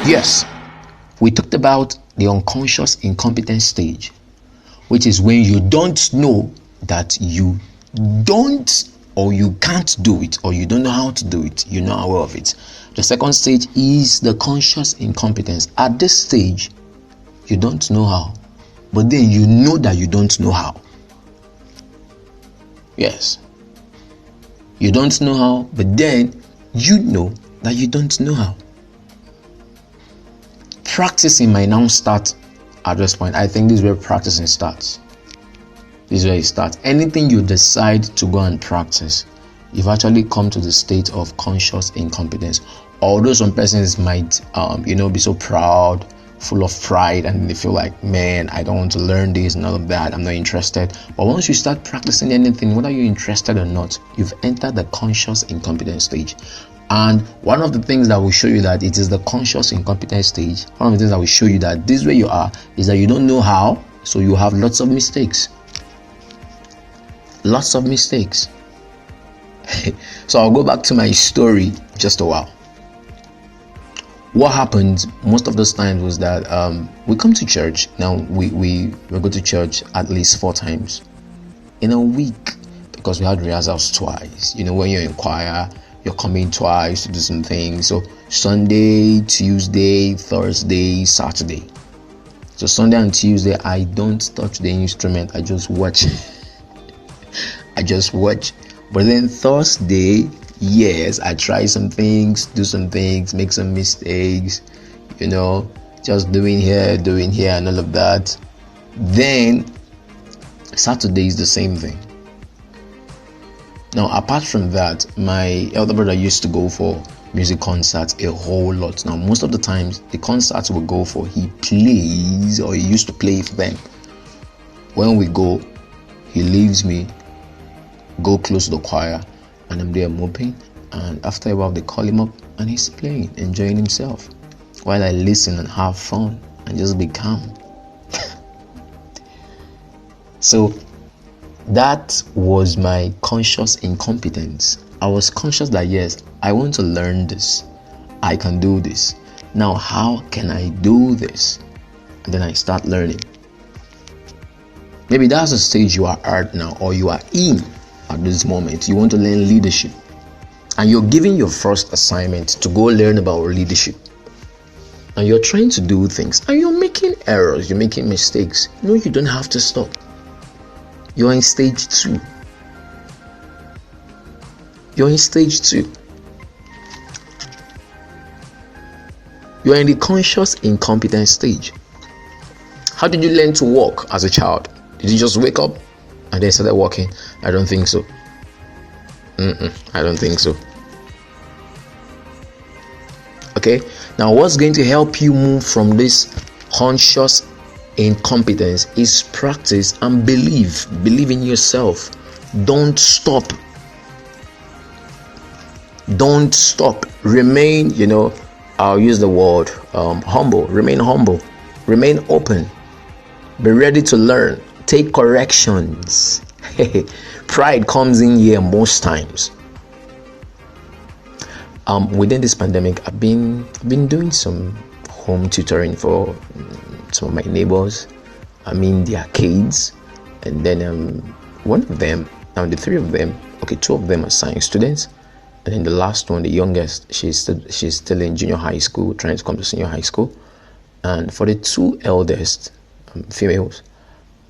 Yes, we talked about the unconscious incompetence stage, which is when you don't know that you don't or you can't do it, or you don't know how to do it. You're not aware of it. The second stage is the conscious incompetence. At this stage, you don't know how, but then you know that you don't know how. Yes. You don't know how, but then you know that you don't know how. Practicing might now start at this point. I think this is where practicing starts. This is where it starts. Anything you decide to go and practice, you've actually come to the state of conscious incompetence. Although some persons might, be so proud, full of pride, and they feel like, man, I don't want to learn this and all of that. I'm not interested. But once you start practicing anything, whether you're interested or not, you've entered the conscious incompetence stage. And one of the things that will show you that it is the conscious incompetence stage, one of the things that will show you that this is where you are, is that you don't know how, so you have lots of mistakes. Lots of mistakes. So I'll go back to my story just a while. What happened most of those times was that we come to church. Now we go to church at least 4 times in a week, because we had rehearsals twice. When you're in choir, you're coming twice to do some things. So Sunday, Tuesday, Thursday, Saturday. So Sunday and Tuesday, I don't touch the instrument. I just watch. But then Thursday, yes, I try some things, do some things, make some mistakes, just doing here and all of that. Then Saturday is the same thing. Now, apart from that, my elder brother used to go for music concerts a whole lot. Now, most of the times, the concerts we go for, he plays, or he used to play for them. When we go, he leaves me, go close to the choir, and I'm there moping. And after a while, they call him up, and he's playing, enjoying himself, while I listen and have fun and just be calm. So that was my conscious incompetence. I was conscious that yes, I want to learn this. I can do this. Now, how can I do this? And then I start learning. Maybe that's the stage you are at now, or you are in at this moment. You want to learn leadership, and you're giving your first assignment to go learn about leadership. And you're trying to do things, and you're making errors, you're making mistakes. No, you don't have to stop. You're in stage 2. You're in stage 2. You're in the conscious incompetence stage. How did you learn to walk as a child? Did you just wake up and then started walking? I don't think so. I don't think so. Okay, now what's going to help you move from this conscious incompetence is practice and believe in yourself. Don't stop. Remain, I'll use the word humble. Remain humble, remain open, be ready to learn, take corrections. Pride comes in here most times. Within this pandemic, I've been doing some home tutoring for some of my neighbors. Their kids, and then one of them, now the 3 of them, 2 of them are science students, and then the last one, the youngest, she's still in junior high school, trying to come to senior high school. And for the 2 eldest females,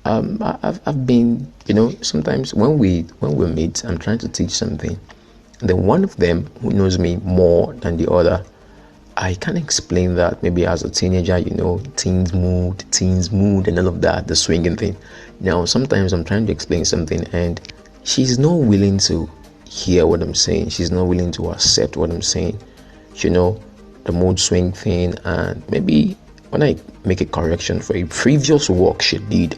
I've been, sometimes when we meet, I'm trying to teach something, and then one of them, who knows me more than the other, I can't explain that. Maybe as a teenager, teens mood and all of that, the swinging thing. Now, sometimes I'm trying to explain something and she's not willing to hear what I'm saying. She's not willing to accept what I'm saying. The mood swing thing. And maybe when I make a correction for a previous work she did,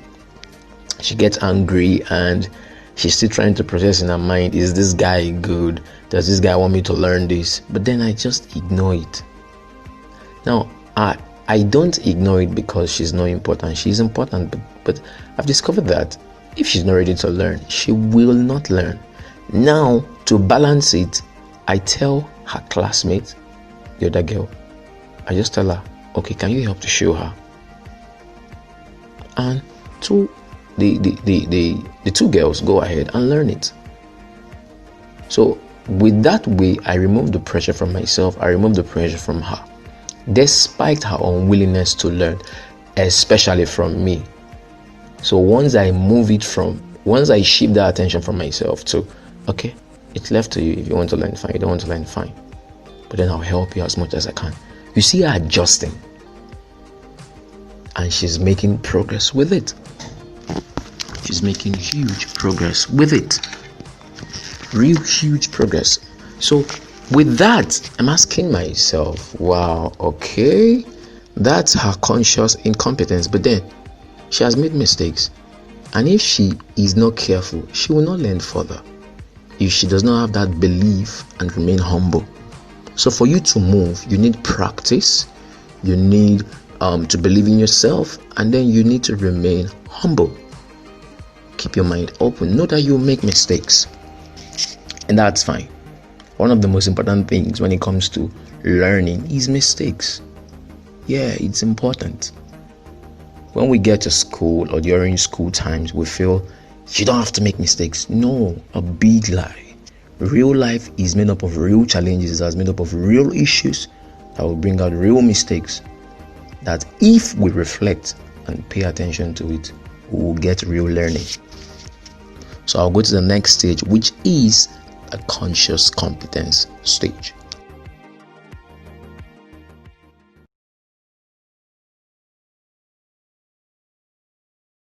she gets angry and she's still trying to process in her mind, is this guy good? Does this guy want me to learn this? But then I just ignore it. Now, I don't ignore it because she's not important. She's important, but I've discovered that if she's not ready to learn, she will not learn. Now, to balance it, I tell her classmate, the other girl, I just tell her, okay, can you help to show her? And the two girls go ahead and learn it. So with that way, I remove the pressure from myself, I remove the pressure from her, despite her unwillingness to learn, especially from me. So once I shift that attention from myself to, okay, it's left to you. If you want to learn, fine. You don't want to learn, fine. But then I'll help you as much as I can. You see her adjusting, and she's making progress with it. She's making huge progress with it. Real huge progress. So with that, I'm asking myself, wow, okay, that's her conscious incompetence. But then she has made mistakes, and if she is not careful, she will not learn further if she does not have that belief and remain humble. So for you to move, you need practice, you need to believe in yourself, and then you need to remain humble. Keep your mind open. Know that you'll make mistakes, and that's fine. One of the most important things when it comes to learning is mistakes. Yeah, it's important. When we get to school or during school times, we feel you don't have to make mistakes. No, a big lie. Real life is made up of real challenges, it's made up of real issues that will bring out real mistakes, that if we reflect and pay attention to it, we will get real learning. So I'll go to the next stage, which is a conscious competence stage.